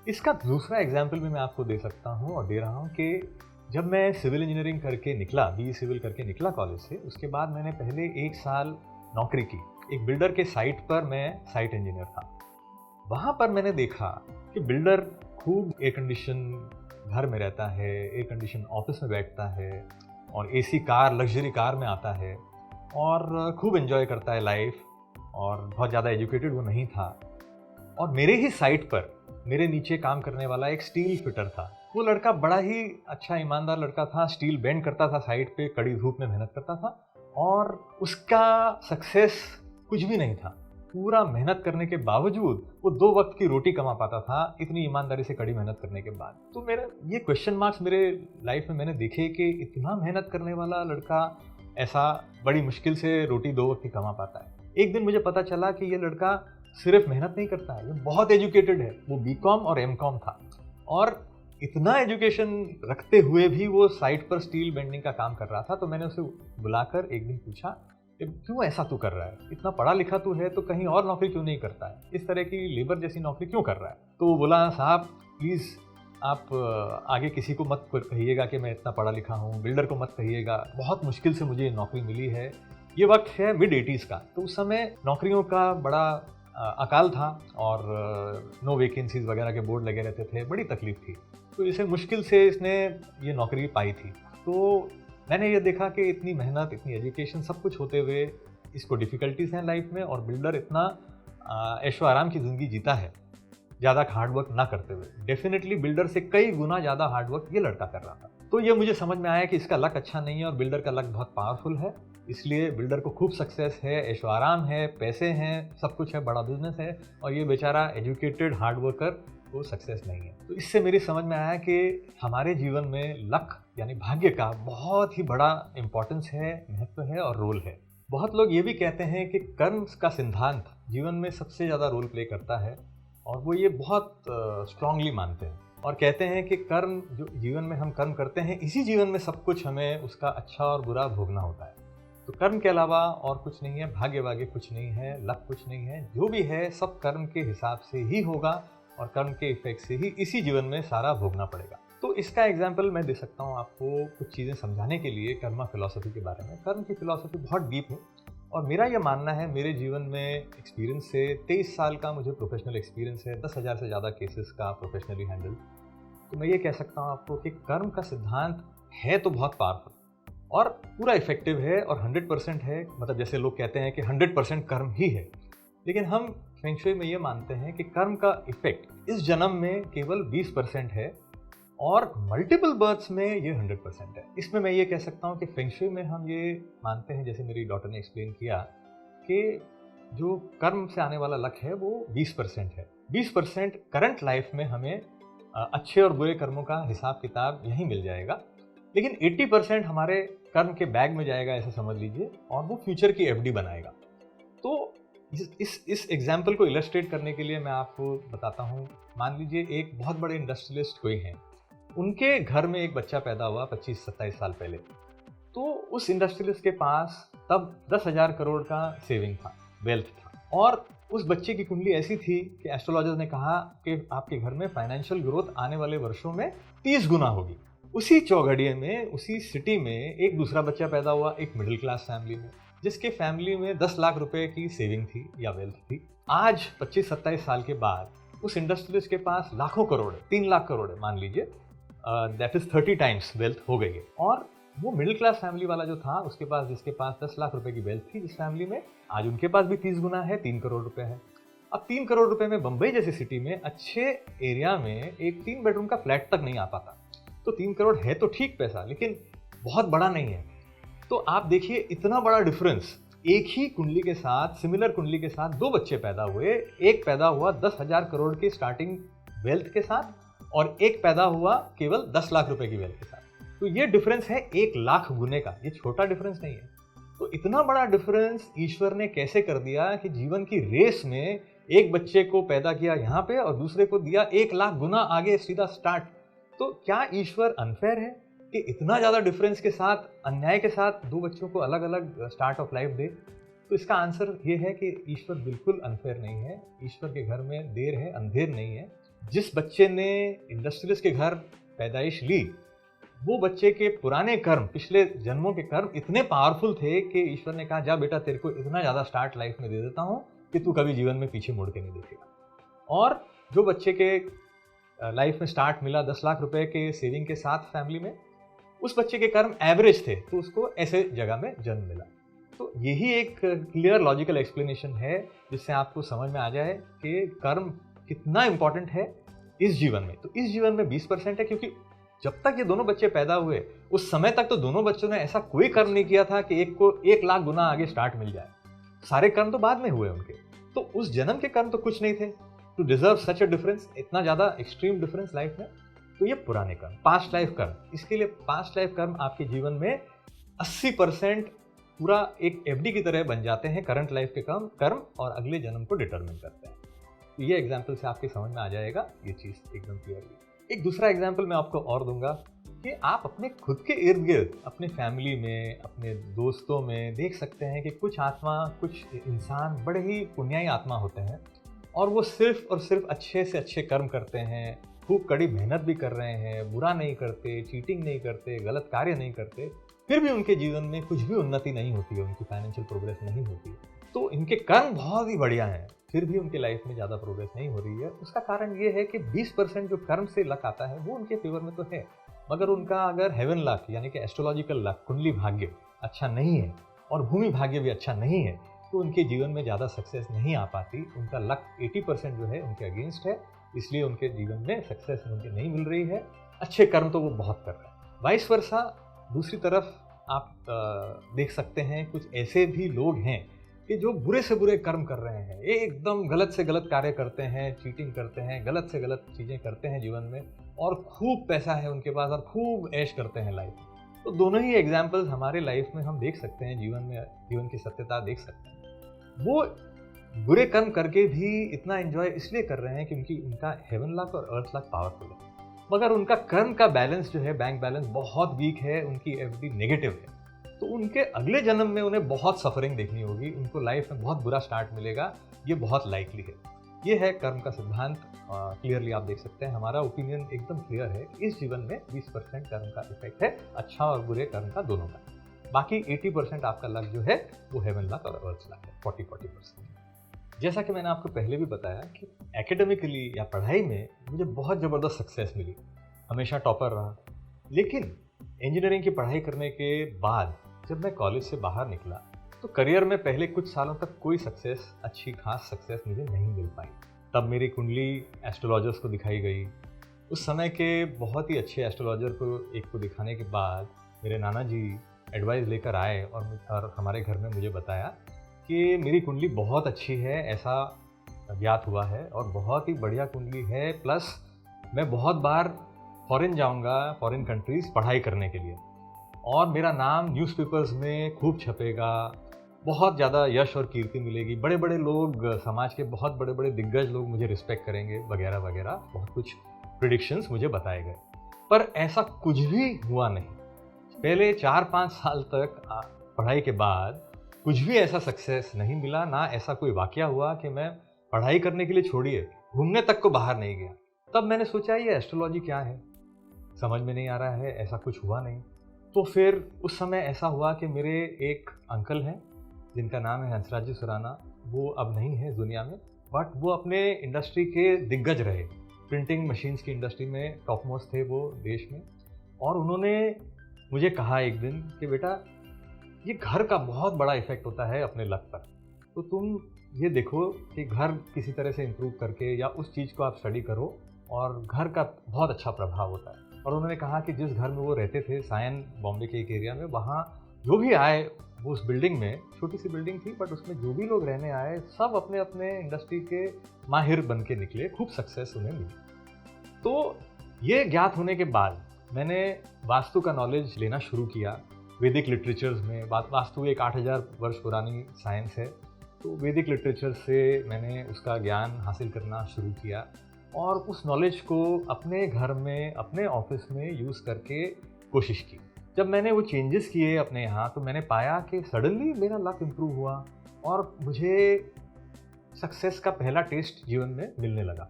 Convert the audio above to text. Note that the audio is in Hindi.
इसका दूसरा एग्जाम्पल भी मैं आपको दे सकता हूँ और दे रहा हूँ कि जब मैं सिविल इंजीनियरिंग करके निकला, बीई सिविल करके निकला कॉलेज से, उसके बाद मैंने पहले 1 साल नौकरी की। एक बिल्डर के साइट पर मैं साइट इंजीनियर था। वहाँ पर मैंने देखा कि बिल्डर खूब एयर कंडीशन घर में रहता है, एयर कंडीशन ऑफिस में बैठता है और एसी कार, लग्जरी कार में आता है और खूब एंजॉय करता है लाइफ, और बहुत ज़्यादा एजुकेटेड वो नहीं था। और मेरे ही साइट पर मेरे नीचे काम करने वाला एक स्टील फिटर था। वो लड़का बड़ा ही अच्छा ईमानदार लड़का था, स्टील बेंड करता था साइट पे, कड़ी धूप में मेहनत करता था और उसका सक्सेस कुछ भी नहीं था। पूरा मेहनत करने के बावजूद वो 2 वक्त की रोटी कमा पाता था, इतनी ईमानदारी से कड़ी मेहनत करने के बाद। तो मेरा ये क्वेश्चन मार्क्स मेरे लाइफ में मैंने देखे कि इतना मेहनत करने वाला लड़का ऐसा बड़ी मुश्किल से रोटी 2 वक्त की कमा पाता है। एक दिन मुझे पता चला कि ये लड़का सिर्फ मेहनत नहीं करता है, ये बहुत एजुकेटेड है। वो बीकॉम और एमकॉम था और इतना एजुकेशन रखते हुए भी वो साइट पर स्टील बेंडिंग का काम कर रहा था। तो मैंने उसे बुलाकर एक दिन पूछा, क्यों ऐसा तू कर रहा है? इतना पढ़ा लिखा तू है तो कहीं और नौकरी क्यों नहीं करता है? इस तरह की लेबर जैसी नौकरी क्यों कर रहा है? तो वो बोला, साहब प्लीज़ आप आगे किसी को मत कहिएगा कि मैं इतना पढ़ा लिखा हूँ, बिल्डर को मत कहिएगा, बहुत मुश्किल से मुझे नौकरी मिली है। ये वक्त है मिड-80s का, तो उस समय नौकरियों का बड़ा अकाल था और नो वैकेंसीज वगैरह के बोर्ड लगे रहते थे, बड़ी तकलीफ थी। तो इसे मुश्किल से इसने ये नौकरी पाई थी। तो मैंने ये देखा कि इतनी मेहनत, इतनी एजुकेशन, सब कुछ होते हुए इसको डिफ़िकल्टीज़ हैं लाइफ में, और बिल्डर इतना ऐशो आराम की ज़िंदगी जीता है ज़्यादा हार्ड वर्क ना करते हुए। डेफिनेटली बिल्डर से कई गुना ज़्यादा हार्ड वर्क ये लड़का कर रहा था। तो ये मुझे समझ में आया कि इसका लक अच्छा नहीं है और बिल्डर का लक बहुत पावरफुल है। इसलिए बिल्डर को खूब सक्सेस है, ऐशो आराम है, पैसे हैं, सब कुछ है, बड़ा बिजनेस है, और ये बेचारा एजुकेटेड हार्ड वर्कर वो सक्सेस नहीं है। तो इससे मेरी समझ में आया कि हमारे जीवन में लक यानी भाग्य का बहुत ही बड़ा इंपॉर्टेंस है, महत्व है और रोल है। बहुत लोग ये भी कहते हैं कि कर्म का सिद्धांत जीवन में सबसे ज़्यादा रोल प्ले करता है, और वो ये बहुत स्ट्रांगली मानते हैं और कहते हैं कि कर्म, जो जीवन में हम कर्म करते हैं, इसी जीवन में सब कुछ हमें उसका अच्छा और बुरा भोगना होता है। तो कर्म के अलावा और कुछ नहीं है, भाग्य वाग्य कुछ नहीं है, लक कुछ नहीं है। जो भी है सब कर्म के हिसाब से ही होगा और कर्म के इफेक्ट से ही इसी जीवन में सारा भोगना पड़ेगा। तो इसका एग्जाम्पल मैं दे सकता हूँ आपको कुछ चीज़ें समझाने के लिए कर्मा फिलॉसफी के बारे में। कर्म की फिलॉसफी बहुत डीप है और मेरा ये मानना है, मेरे जीवन में एक्सपीरियंस से 23 साल का मुझे प्रोफेशनल एक्सपीरियंस है, 10,000 से ज़्यादा केसेस का प्रोफेशनली हैंडल। तो मैं ये कह सकता हूँ आपको कि कर्म का सिद्धांत है तो बहुत पावरफुल और पूरा इफेक्टिव है और 100% है। मतलब जैसे लोग कहते हैं कि 100% कर्म ही है, लेकिन हम फेंग शुई में ये मानते हैं कि कर्म का इफेक्ट इस जन्म में केवल 20% है और मल्टीपल बर्थ्स में ये 100% है। इसमें मैं ये कह सकता हूँ कि फेंग शुई में हम ये मानते हैं, जैसे मेरी डॉटर ने एक्सप्लेन किया, कि जो कर्म से आने वाला लक है वो 20% है। 20% करंट लाइफ में हमें अच्छे और बुरे कर्मों का हिसाब किताब यहीं मिल जाएगा, लेकिन 80% हमारे कर्म के बैग में जाएगा, ऐसा समझ लीजिए, और वो फ्यूचर की एफडी बनाएगा। तो इस एग्जाम्पल को इलस्ट्रेट करने के लिए मैं आपको बताता हूँ। मान लीजिए एक बहुत बड़े इंडस्ट्रियलिस्ट कोई हैं, उनके घर में एक बच्चा पैदा हुआ 25-27 साल पहले। तो उस इंडस्ट्रियलिस्ट के पास तब 10,000 करोड़ का सेविंग था, वेल्थ था, और उस बच्चे की कुंडली ऐसी थी कि एस्ट्रोलॉजर्स ने कहा कि आपके घर में फाइनेंशियल ग्रोथ आने वाले वर्षों में 30 गुना होगी। उसी चौघड़िए में, उसी सिटी में एक दूसरा बच्चा पैदा हुआ, एक मिडिल क्लास फैमिली में, जिसके फैमिली में 10 लाख रुपए की सेविंग थी या वेल्थ थी। आज 25-27 साल के बाद उस इंडस्ट्रियलिस्ट के पास लाखों करोड़ है, 3 लाख करोड़ है मान लीजिए, दैट इज 30 टाइम्स वेल्थ हो गई है। और वो मिडिल क्लास फैमिली वाला जो था, उसके पास, जिसके पास 10 लाख रुपए की वेल्थ थी, जिस फैमिली में, आज उनके पास भी 30 गुना है, 3 करोड़ रुपए है। अब 3 करोड़ रुपए में बंबई जैसी सिटी में अच्छे एरिया में एक 3 बेडरूम का फ्लैट तक नहीं आ पाता। तो 3 करोड़ है तो ठीक पैसा, लेकिन बहुत बड़ा नहीं है। तो आप देखिए इतना बड़ा डिफरेंस। एक ही कुंडली के साथ, सिमिलर कुंडली के साथ 2 बच्चे पैदा हुए, एक पैदा हुआ 10,000 करोड़ की स्टार्टिंग वेल्थ के साथ और एक पैदा हुआ केवल 10 लाख रुपए की वेल्थ के साथ। तो ये डिफरेंस है 1 लाख गुने का, ये छोटा डिफरेंस नहीं है। तो इतना बड़ा डिफरेंस ईश्वर ने कैसे कर दिया कि जीवन की रेस में एक बच्चे को पैदा किया यहाँ पे और दूसरे को दिया 1 लाख गुना आगे सीधा स्टार्ट। तो क्या ईश्वर अनफेयर है कि इतना ज़्यादा डिफरेंस के साथ, अन्याय के साथ 2 बच्चों को अलग अलग स्टार्ट ऑफ लाइफ दे? तो इसका आंसर ये है कि ईश्वर बिल्कुल अनफेयर नहीं है। ईश्वर के घर में देर है, अंधेर नहीं है। जिस बच्चे ने इंडस्ट्रियलिस्ट के घर पैदाइश ली, वो बच्चे के पुराने कर्म, पिछले जन्मों के कर्म इतने पावरफुल थे कि ईश्वर ने कहा, जा बेटा, तेरे को इतना ज़्यादा स्टार्ट लाइफ में दे देता हूँ कि तू कभी जीवन में पीछे मुड़ के नहीं देखेगा। और जो बच्चे के लाइफ में स्टार्ट मिला 10 लाख रुपए के सेविंग के साथ फैमिली में, उस बच्चे के कर्म एवरेज थे, तो उसको ऐसे जगह में जन्म मिला। तो यही एक क्लियर लॉजिकल एक्सप्लेनेशन है जिससे आपको समझ में आ जाए कि कर्म कितना इंपॉर्टेंट है इस जीवन में। तो इस जीवन में 20% है, क्योंकि जब तक ये दोनों बच्चे पैदा हुए उस समय तक तो दोनों बच्चों ने ऐसा कोई कर्म नहीं किया था कि एक को 1 लाख गुना आगे स्टार्ट मिल जाए। सारे कर्म तो बाद में हुए उनके, तो उस जन्म के कर्म तो कुछ नहीं थे to deserve such a difference, इतना ज्यादा एक्सट्रीम डिफरेंस लाइफ में। तो ये पुराने कर्म, पास्ट लाइफ कर्म, इसके लिए पास्ट लाइफ कर्म आपके जीवन में 80% पूरा एक एफडी की तरह बन जाते हैं, करंट लाइफ के कर्म और अगले जन्म को डिटरमिन करते हैं। तो ये एग्जाम्पल से आपके समझ में आ जाएगा ये चीज़ एकदम क्लियरली। एक दूसरा एग्जाम्पल मैं आपको और दूंगा कि आप अपने खुद के इर्द गिर्द, अपने फैमिली में, अपने दोस्तों में देख सकते हैं कि कुछ आत्मा, कुछ इंसान बड़े ही पुण्याई आत्मा होते हैं और वो सिर्फ और सिर्फ अच्छे से अच्छे कर्म करते हैं, खूब कड़ी मेहनत भी कर रहे हैं, बुरा नहीं करते, चीटिंग नहीं करते, गलत कार्य नहीं करते, फिर भी उनके जीवन में कुछ भी उन्नति नहीं होती है, उनकी फाइनेंशियल प्रोग्रेस नहीं होती। तो इनके कर्म बहुत ही बढ़िया हैं, फिर भी उनके लाइफ में ज़्यादा प्रोग्रेस नहीं हो रही है। उसका कारण ये है कि 20% जो कर्म से लक आता है वो उनके फेवर में तो है, मगर उनका अगर हेवन लक यानी कि एस्ट्रोलॉजिकल लक, कुंडली भाग्य अच्छा नहीं है और भूमि भाग्य भी अच्छा नहीं है, तो उनके जीवन में ज़्यादा सक्सेस नहीं आ पाती। उनका लक 80% जो है उनके अगेंस्ट है, इसलिए उनके जीवन में सक्सेस उनके नहीं मिल रही है। अच्छे कर्म तो वो बहुत कर रहे हैं। वाइस वर्सा दूसरी तरफ आप देख सकते हैं कुछ ऐसे भी लोग हैं कि जो बुरे से बुरे कर्म कर रहे हैं, ये एकदम गलत से गलत कार्य करते हैं, चीटिंग करते हैं, गलत से गलत चीज़ें करते हैं जीवन में, और खूब पैसा है उनके पास और खूब ऐश करते हैं लाइफ में। तो दोनों ही एग्जाम्पल्स हमारे लाइफ में हम देख सकते हैं, जीवन में जीवन की सत्यता देख सकते हैं। वो बुरे कर्म करके भी इतना एंजॉय इसलिए कर रहे हैं क्योंकि उनका हेवन लक और अर्थ लक पावरफुल है, मगर उनका कर्म का बैलेंस जो है, बैंक बैलेंस बहुत वीक है, उनकी एफडी नेगेटिव है। तो उनके अगले जन्म में उन्हें बहुत सफरिंग देखनी होगी, उनको लाइफ में बहुत बुरा स्टार्ट मिलेगा, ये बहुत लाइकली है। ये है कर्म का सिद्धांत। क्लियरली आप देख सकते हैं, हमारा ओपिनियन एकदम क्लियर है, इस जीवन में 20% कर्म का इफेक्ट है, अच्छा और बुरे कर्म का दोनों का। बाकी 80% आपका लक जो है वो हेवन लक और अर्थ लक है, 40-40%। जैसा कि मैंने आपको पहले भी बताया कि एकेडमिकली या पढ़ाई में मुझे बहुत ज़बरदस्त सक्सेस मिली, हमेशा टॉपर रहा। लेकिन इंजीनियरिंग की पढ़ाई करने के बाद जब मैं कॉलेज से बाहर निकला तो करियर में पहले कुछ सालों तक कोई सक्सेस, अच्छी खास सक्सेस मुझे नहीं मिल पाई। तब मेरी कुंडली एस्ट्रोलॉजर्स को दिखाई गई। उस समय के बहुत ही अच्छे एस्ट्रोलॉजर को एक को दिखाने के बाद मेरे नाना जी एडवाइस लेकर आए और हमारे घर में मुझे बताया कि मेरी कुंडली बहुत अच्छी है, ऐसा ज्ञात हुआ है और बहुत ही बढ़िया कुंडली है। प्लस मैं बहुत बार फॉरेन जाऊंगा, फॉरेन कंट्रीज़ पढ़ाई करने के लिए, और मेरा नाम न्यूज़पेपर्स में खूब छपेगा, बहुत ज़्यादा यश और कीर्ति मिलेगी, बड़े बड़े लोग, समाज के बहुत बड़े बड़े दिग्गज लोग मुझे रिस्पेक्ट करेंगे वगैरह वगैरह, बहुत कुछ प्रेडिक्शंस मुझे बताए गए। पर ऐसा कुछ भी हुआ नहीं। पहले 4-5 साल तक पढ़ाई के बाद कुछ भी ऐसा सक्सेस नहीं मिला, ना ऐसा कोई वाकया हुआ कि मैं पढ़ाई करने के लिए छोड़िए घूमने तक को बाहर नहीं गया। तब मैंने सोचा ये एस्ट्रोलॉजी क्या है, समझ में नहीं आ रहा है, ऐसा कुछ हुआ नहीं। तो फिर उस समय ऐसा हुआ कि मेरे एक अंकल हैं जिनका नाम है हंसराज सुराना, वो अब नहीं है दुनिया में, बट वो अपने इंडस्ट्री के दिग्गज रहे, प्रिंटिंग मशीन्स की इंडस्ट्री में टॉप मोस्ट थे वो देश में। और उन्होंने मुझे कहा एक दिन कि बेटा, ये घर का बहुत बड़ा इफेक्ट होता है अपने लक पर, तो तुम ये देखो कि घर किसी तरह से इम्प्रूव करके या उस चीज़ को आप स्टडी करो, और घर का बहुत अच्छा प्रभाव होता है। और उन्होंने कहा कि जिस घर में वो रहते थे, सायन बॉम्बे के एक एरिया में, वहाँ जो भी आए वो उस बिल्डिंग में, छोटी सी बिल्डिंग थी बट उसमें जो भी लोग रहने आए सब अपने अपने इंडस्ट्री के माहिर बन के निकले, खूब सक्सेस उन्हें मिली। तो ये ज्ञात होने के बाद मैंने वास्तु का नॉलेज लेना शुरू किया। वैदिक लिटरेचर्स में, वास्तु एक 8000 वर्ष पुरानी साइंस है, तो वैदिक लिटरेचर से मैंने उसका ज्ञान हासिल करना शुरू किया और उस नॉलेज को अपने घर में, अपने ऑफिस में यूज़ करके कोशिश की। जब मैंने वो चेंजेस किए अपने यहाँ, तो मैंने पाया कि सडनली मेरा लक इम्प्रूव हुआ और मुझे सक्सेस का पहला टेस्ट जीवन में मिलने लगा।